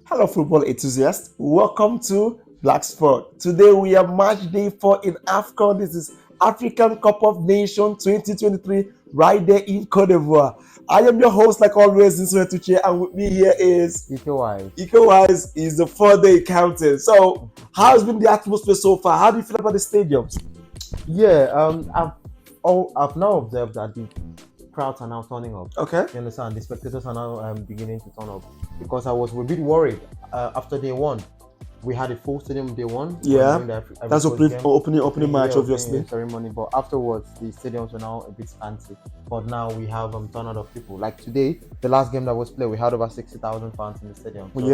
Hello, football enthusiasts. Welcome to Blaqsport. Today we are match day 4 in AFCON. This is African Cup of Nations 2023, right there in Cote d'Ivoire. I am your host, like always, Insonet Uche, and with me here is Ike wise. Ike is the 4-day counting. So, how has been the atmosphere so far? How do you feel about the stadiums? Yeah, I've now observed that the crowds are now turning up. Okay. You understand? The spectators are now beginning to turn up because I was a bit worried after day one. We had a full stadium day one. Yeah, during the Ivory that's Coast game. opening match, Yeah, obviously. ceremony. But afterwards, the stadiums were now a bit fancy. But now we have turnout of people. Like today, the last game that was played, we had over 60,000 fans in the stadium. So,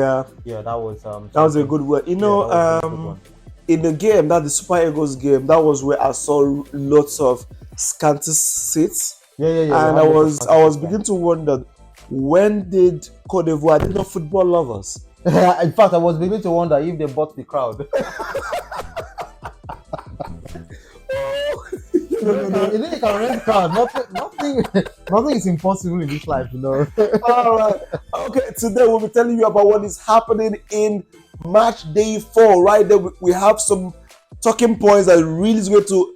Yeah, that was that was a good one. that was a really good one. In the game, that the Super Eagles game, that was where I saw lots of scanty seats, Yeah. and I was beginning to wonder, when did Cote d'Ivoire? Are they not football lovers? In fact, I was beginning to wonder if they bought the crowd. No. You know you can rent crowd. Nothing is impossible in this life, All right. Okay. Today we'll be telling you about what is happening in match day 4. Right there, we have some talking points that really is going to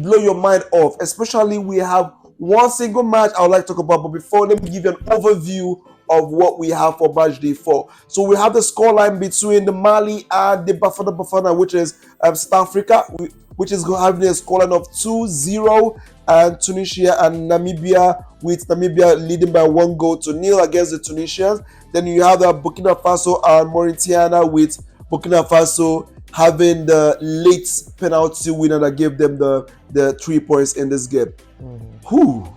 blow your mind off. Especially we have one single match I would like to talk about. But before, let me give you an overview of what we have for match day 4. So we have the scoreline between the Mali and the Bafana, which is South Africa, which is having a scoreline of 2-0, and Tunisia and Namibia, with Namibia leading by 1-0 against the Tunisians. Then you have the Burkina Faso and Mauritania, with Burkina Faso having the late penalty winner that gave them the 3 points in this game. Whew.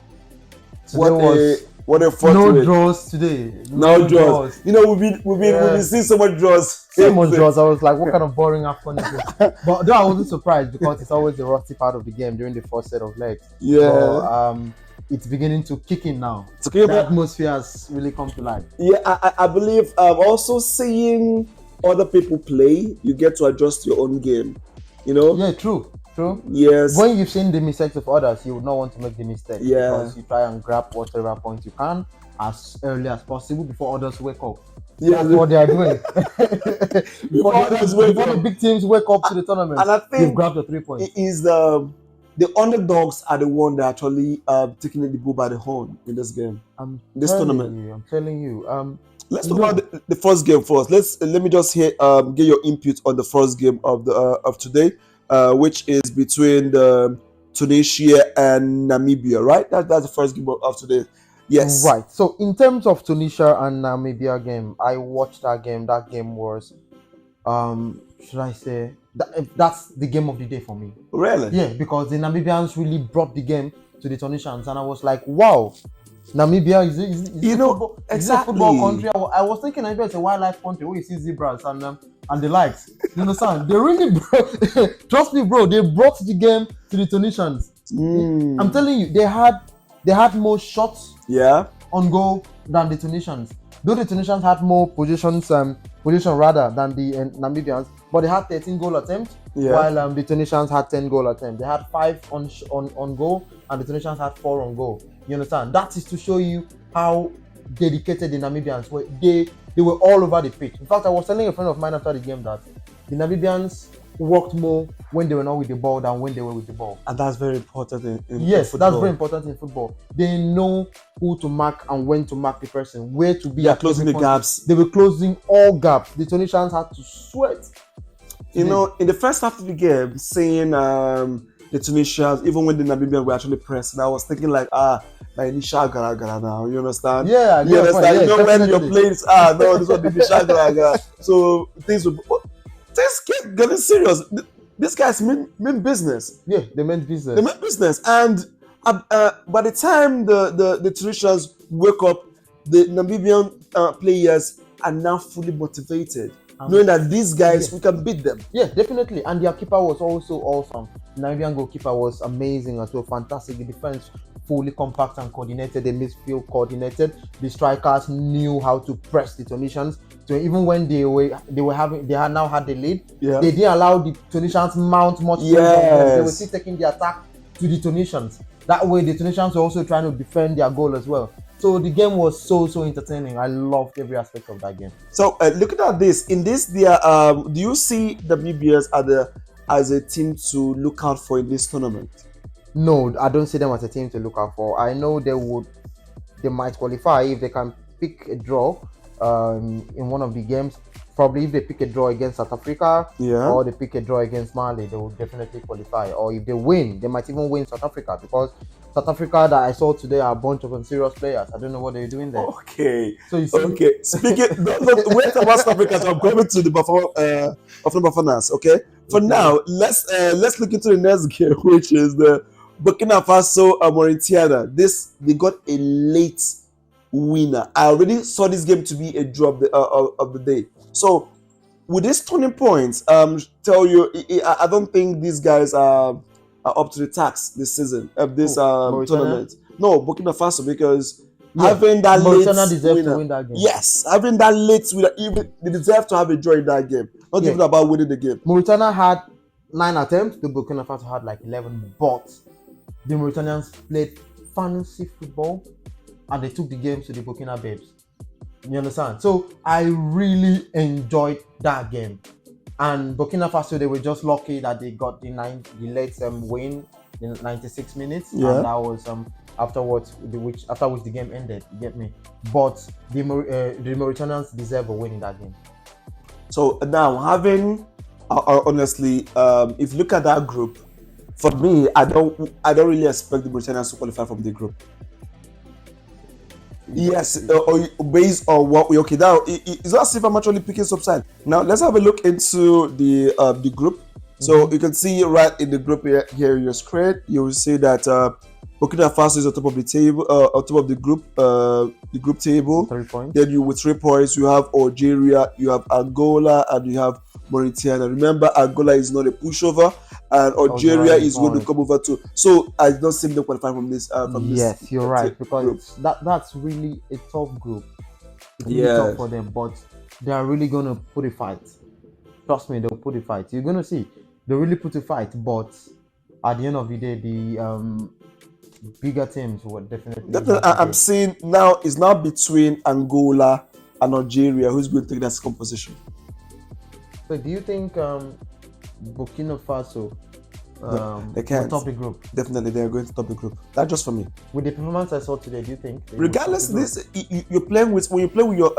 What a fun no draws today. No draws. You know, we've been seeing so much draws. So much draws. I was like, what kind of boring AFCON is this? But though I wasn't surprised because it's always the rusty part of the game during the first set of legs. Yeah. So, it's beginning to kick in now. The atmosphere has really come to life. Yeah, I believe also seeing other people play, you get to adjust your own game. You know? Yeah, true. Yes. When you've seen the mistakes of others, you would not want to make the mistake. Yeah. Because you try and grab whatever point you can as early as possible before others wake up. Yeah, that's what they are doing. before the big teams wake up to the tournament, and I think you've grabbed the 3 points. It is the underdogs are the one that actually taking the bull by the horn in this game. Tournament. I'm telling you. Let's talk about the first game first. Let me just get your input on the first game of today, which is between Tunisia and Namibia, right? That's the first game of today. Yes. Right. So in terms of Tunisia and Namibia game, I watched that game. That game was, should I say, that's the game of the day for me. Really? Yeah, because the Namibians really brought the game to the Tunisians, and I was like, wow. Namibia is a football country. I was thinking Namibia is a wildlife country where you see zebras and the likes. You understand? They really trust me, bro. They brought the game to the Tunisians. I'm telling you, they had more shots on goal than the Tunisians. Though the Tunisians had more position rather than the Namibians, but they had 13 goal attempts, while the Tunisians had 10 goal attempts. They had 5 on goal, and the Tunisians had 4 on goal. You understand? That is to show you how dedicated the Namibians were. They were all over the pitch. In fact, I was telling a friend of mine after the game that the Namibians worked more when they were not with the ball than when they were with the ball. And that's very important in yes, football. That's very important in football. They know who to mark and when to mark the person, where to be. They are closing the gaps. They were closing all gaps. The Tunisians had to sweat. You know, in the first half of the game, seeing the Tunisians, even when the Namibians were actually pressing, I was thinking like initial gara now. You understand? Yeah, you understand. You know when your players no, this was the initial gara. So things keep getting serious. This guy's mean business. Yeah, they meant business. And by the time the Tunisians wake up, the Namibian players are now fully motivated, knowing that these guys, we can beat them. Yeah, definitely. And their keeper was also awesome. The Namibian goalkeeper was amazing as well, fantastic. The defense fully compact and coordinated. The midfield coordinated. The strikers knew how to press the Tunisians. So even when they had now had the lead, they didn't allow the Tunisians mount much pressure on them. They were still taking the attack to the Tunisians. That way, the Tunisians were also trying to defend their goal as well. So the game was so entertaining. I loved every aspect of that game. So looking at this, in this, there do you see WBS as a team to look out for in this tournament? No, I don't see them as a team to look out for. I know they might qualify if they can pick a draw in one of the games. Probably if they pick a draw against South Africa, Yeah. or they pick a draw against Mali, they will definitely qualify. Or if they win, they might even win South Africa, because South Africa that I saw today are a bunch of unserious players. I don't know what they're doing there. Okay. So you see, Okay. Speaking, wait about South Africa. So I'm coming to the Bafanas. Okay. For now, let's look into the next game, which is the Burkina Faso Mauritania. They got a late winner. I already saw this game to be a draw of the day. So with these turning points, tell you, I don't think these guys are up to the task this season of this tournament. No, Burkina Faso, because having that Mauritania late deserves winner, to win that game. yes, having that late winner, even they deserve to have a draw in that game. Not even about winning the game. Mauritania had 9 attempts. The Burkina Faso had like 11, but the Mauritanians played fancy football and they took the game to the Burkina Babes. You understand? So I really enjoyed that game. And Burkina Faso, they were just lucky that they got the late win in 96 minutes. Yeah. And that was after which the game ended. You get me? But the Mauritanians deserve a win in that game. So now, having honestly, if you look at that group, for me, I don't really expect the Mauritanians to qualify from the group. Yes, based on what we now it's not as if I'm actually picking some side. Now let's have a look into the group. So you can see right in the group here in your screen, you will see that Burkina Faso is on top of the table, on top of the group table. 3 points. Then you with 3 points, you have Algeria, you have Angola, and you have Mauritania. Remember, Angola is not a pushover, and Algeria is going to come over too. So I don't see them qualify from this. Yes, you're right, because that's really a tough group. It's really tough for them, but they are really going to put a fight. Trust me, they'll put a fight. You're going to see they really put a fight, but at the end of the day, the bigger teams will definitely. I'm seeing now is now between Angola and Algeria. Who's going to take that second position? So do you think Burkina Faso they can't top the group? Definitely, they're going to top the group. That's just for me. With the performance I saw today, do you think? Regardless, this you're playing with when you play with your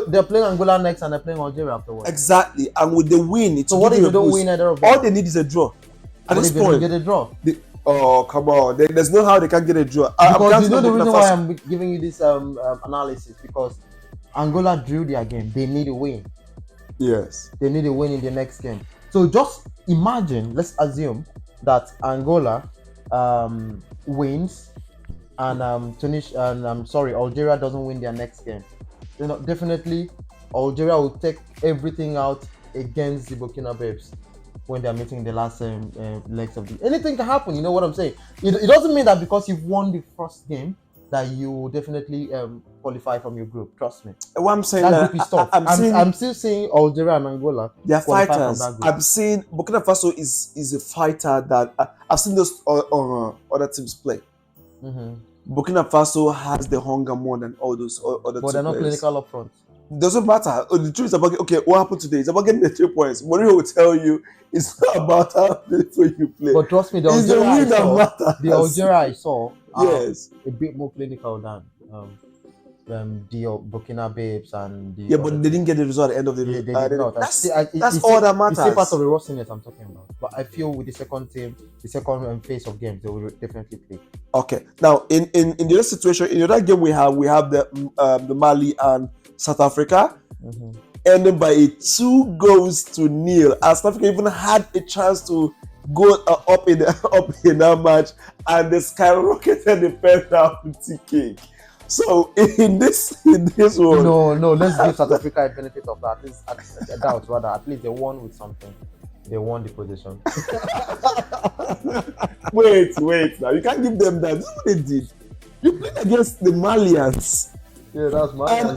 they're playing Angola next and they're playing Algeria afterwards. Exactly, and with the win, it's so what if they don't win either of them? All they need is a draw. At this point, get a draw. Oh, come on! There's no how they can get a draw. Because you know the reason why I'm giving you this analysis, because Angola drew their game. They need a win. Yes. They need a win in the next game. So just imagine, let's assume that Angola wins and Algeria doesn't win their next game. Definitely Algeria will take everything out against the Burkina Babes when they're meeting the last legs of the. Anything can happen, you know what I'm saying? It doesn't mean that because you've won the first game that you will definitely qualify from your group. Trust me. What I'm saying, that group is tough. I'm still seeing Algeria and Angola. They're fighters. I'm seeing Burkina Faso is a fighter that I've seen those other teams play. Mm-hmm. Burkina Faso has the hunger more than all those other. But they're not clinical up front. Doesn't matter. The truth is about what happened today. It's about getting the 3 points. Mourinho will tell you it's not about how you play. But trust me, the Algeria I saw yes, a bit more clinical than the Burkina Babes and the. Yeah, but they didn't get the result at the end of the day. They did not. That's all that matters. It's part of the rustiness I'm talking about. But I feel with the second team, the second phase of games, they will definitely play. Okay. Now, in the other situation, in the other game we have the Mali and South Africa, ending by 2-0. As South Africa even had a chance to go up in that match, and they skyrocketed the penalty kick. So in this one, no, let's give South Africa a benefit of that. At least a doubt, rather. At least they won with something. They won the position. wait. Now you can't give them that. This is what they did. You played against the Malians. Yeah, that's Malians.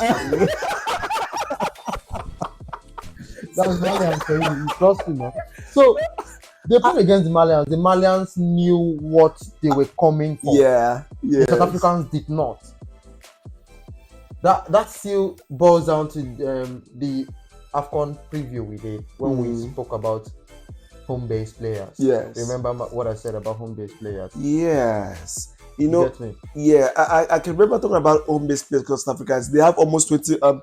That's Malians for you. Trust me, man. So they played against the Malians. The Malians knew what they were coming for. Yeah. The South Africans did not. That still boils down to the AFCON preview we did when we spoke about home-based players. Yes. Remember what I said about home-based players? Yes. You You know, get me? yeah, I can remember talking about home-based players because South Africans, they have almost 20 of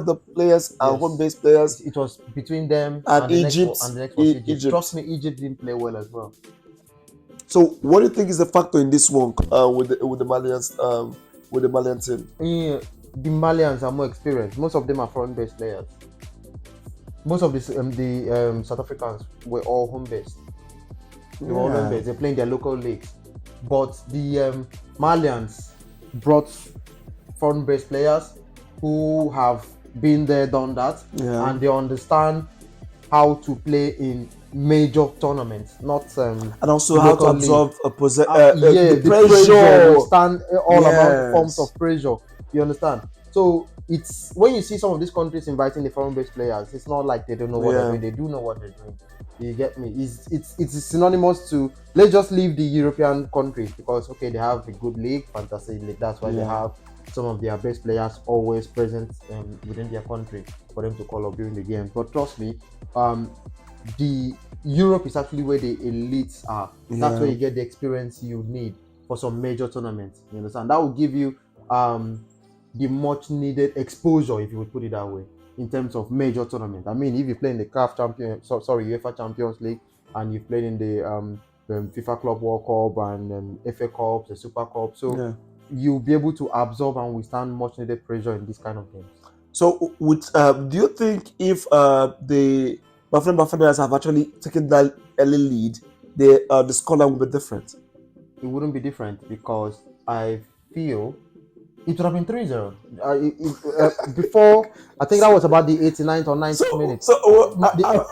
the players are Yes. home-based players. It was between them And the Egypt, next was Egypt. Egypt. Trust me, Egypt didn't play well as well. So, what do you think is the factor in this one with the Malians, with the Malian team? Yeah, the Malians are more experienced. Most of them are foreign-based players. Most of the South Africans were all home-based. They were all home-based. They play in their local leagues. But the Malians brought foreign-based players who have been there, done that, and they understand how to play in major tournaments, not and also how to absorb the pressure. Stand all about forms of pressure. You understand? So it's when you see some of these countries inviting the foreign-based players, it's not like they don't know what they're doing. They do know what they're doing. You get me? It's synonymous to, let's just leave the European countries because okay, they have a good league, fantastic league. That's why they have some of their best players always present within their country for them to call up during the games. But trust me, the Europe is actually where the elites are. That's where you get the experience you need for some major tournaments. You understand? That will give you the much needed exposure, if you would put it that way, in terms of major tournament. I mean, if you play in the UEFA Champions League, and you played in the FIFA Club World Cup and FA Cups, the Super Cup, so you'll be able to absorb and withstand much needed pressure in this kind of games. So, do you think if the Bafana have actually taken that early lead, the scoreline will be different? It wouldn't be different because I feel it would have been 3-0. Before, I think that was about the 89th or 90th minute. So,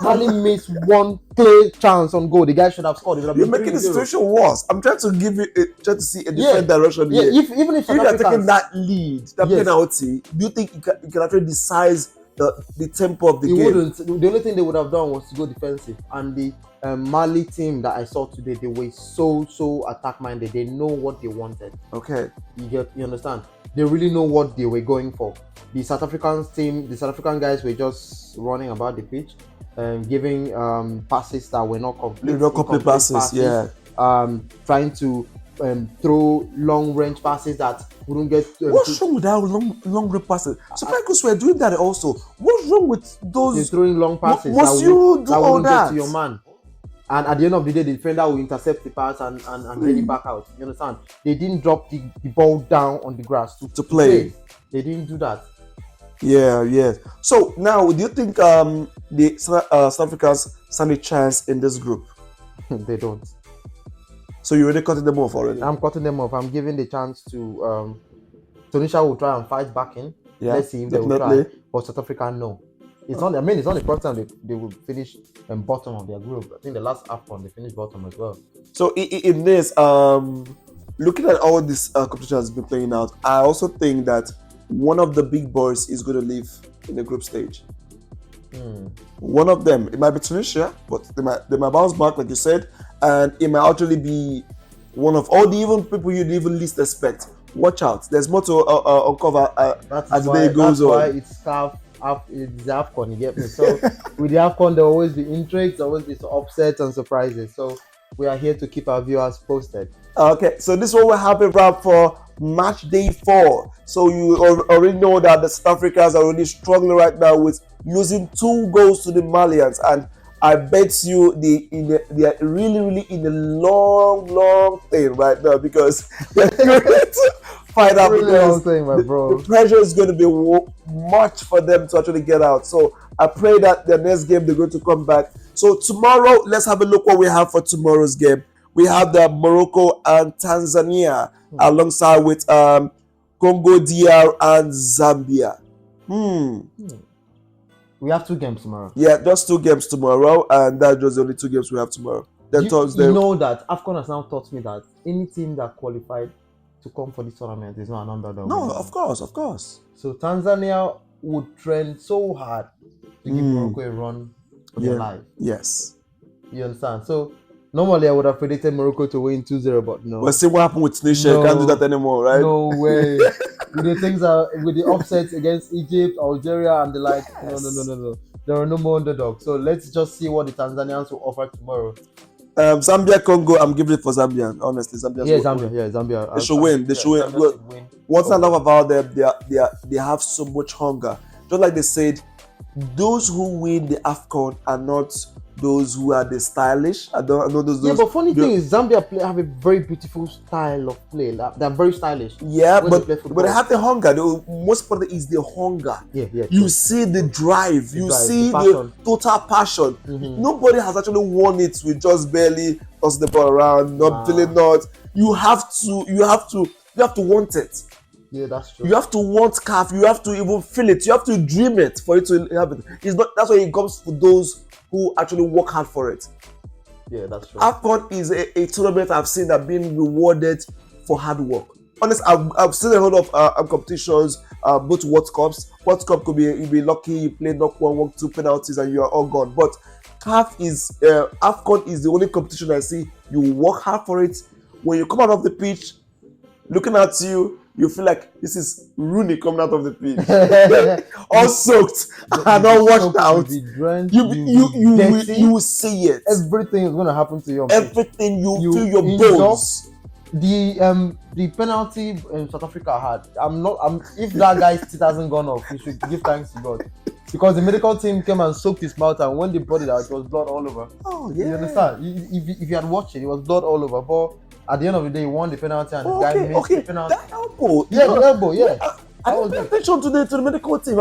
Mali missed one clear chance on goal. The guy should have scored. You're making the situation worse. I'm trying to give you, trying to see a different direction here. Even if you're taking that lead, that penalty, do you think it can actually decide the tempo of the game? It wouldn't. The only thing they would have done was to go defensive. And the Mali team that I saw today, they were so attack minded. They know what they wanted. Okay. You understand? They really know what they were going for. The South African guys were just running about the pitch, giving passes that were not complete. Not complete passes. Trying to throw long range passes that wouldn't get. What's wrong with that long range passes? So Michaels were doing that also. What's wrong with those? You're throwing long passes. Must you do all that? Get to your man. And at the end of the day, the defender will intercept the pass and head it back out. You understand? They didn't drop the ball down on the grass to play. They didn't do that. Yeah. So now, do you think the South Africans stand a chance in this group? They don't. So you're already cutting them off already? I'm cutting them off. I'm giving the chance to Tunisia will try and fight back in. Let's see if they will try. But South Africa, no. It's not the first time they will finish bottom of their group. I think the last AFCON they finished bottom as well. So in this, looking at all this competition has been playing out, I also think that one of the big boys is going to leave in the group stage. One of them, it might be Tunisia, but they might bounce back, like you said, and it might actually be one of all the even people you'd even least expect. Watch out! There's more to uncover as the day goes on. That's why it's tough. It's the AFCON, you get me? So with the AFCON, there will always be intrigues, there will always be upsets and surprises. So we are here to keep our viewers posted. Okay, so this one will happen right for match day 4. So you already know that the South Africans are really struggling right now with losing 2 goals to the Malians, and I bet you they are really in a long thing right now because they're going to fight out because the pressure is going to be much for them to actually get out. So I pray that the next game they're going to come back. So tomorrow, let's have a look what we have for tomorrow's game. We have the Morocco and Tanzania alongside with Congo DR and Zambia. We have 2 games tomorrow. Yeah, just 2 games tomorrow, and that's just the only 2 games we have tomorrow. Then Thursday. You know that AFCON has now taught me that any team that qualified to come for this tournament is not an underdog. No, of course. So Tanzania would train so hard to give Morocco a run for their life. Yes. You understand? So normally I would have predicted Morocco to win 2-0, but no. But see what happened with Tunisia. Can't do that anymore, right? No way. with the things with the upsets against Egypt, Algeria, and the like. Yes. No. There are no more underdogs. So let's just see what the Tanzanians will offer tomorrow. Zambia, Congo. I'm giving it for Zambia. Honestly, Zambia. Zambia. They should win. They should win. Zambia should win. One thing I love about them, they have so much hunger. Just like they said, those who win the AFCON are not those who are the stylish. I know those. Yeah, but funny thing is, Zambia have a very beautiful style of play. They're very stylish. Yeah, but they have the hunger. Most part of it is the hunger. Yeah. You see the drive. You see the total passion. Mm-hmm. Nobody has actually won it with just barely tossing the ball around, not feeling not. You have to want it. Yeah, that's true. You have to want CAF. You have to even feel it. You have to dream it for it to happen. It's not. That's why it comes for those who actually work hard for it. Yeah, that's true. AFCON is a tournament I've seen that being rewarded for hard work. Honestly, I've seen a lot of competitions, both World Cups. World Cup could be you be lucky you play knock one, walk two penalties, and you are all gone. But CAF is AFCON is the only competition I see you work hard for it. When you come out of the pitch, looking at you. You feel like this is Rooney coming out of the pitch, all soaked and all washed out. You will see it. Everything is going to happen to you. Everything you feel your bones. The penalty South Africa had. If that guy's teeth hasn't gone off, we should give thanks to God, because the medical team came and soaked his mouth, and when they brought it out, it was blood all over. Oh yeah. You understand? If you had watched it, it was blood all over. But at the end of the day, he won the penalty, and the guy missed the penalty. That elbow. The elbow. Yeah. I didn't pay attention to the medical team.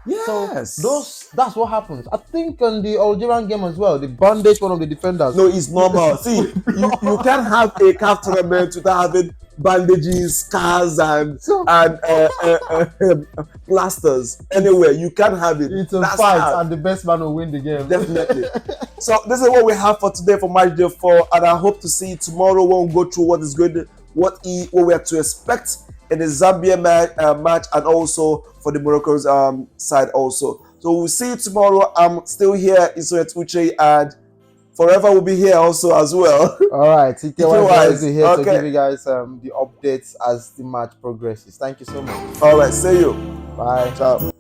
Yes. So that's what happens. I think on the Algerian game as well, they bandaged one of the defenders. No, it's normal. See, you can't have a CAF tournament without having bandages, scars, and plasters. Anyway, you can't have it. It's a fight, and the best man will win the game. Definitely. So this is what we have for today for match day 4, and I hope to see you tomorrow when we go through what we have to expect in the Zambia match, and also for the Morocco's side also. So we'll see you tomorrow. I'm still here, Insonet Uche, and Forever will be here also as well. All right, TK is here to give you guys the updates as the match progresses. Thank you so much. All right, see you. Bye. Ciao.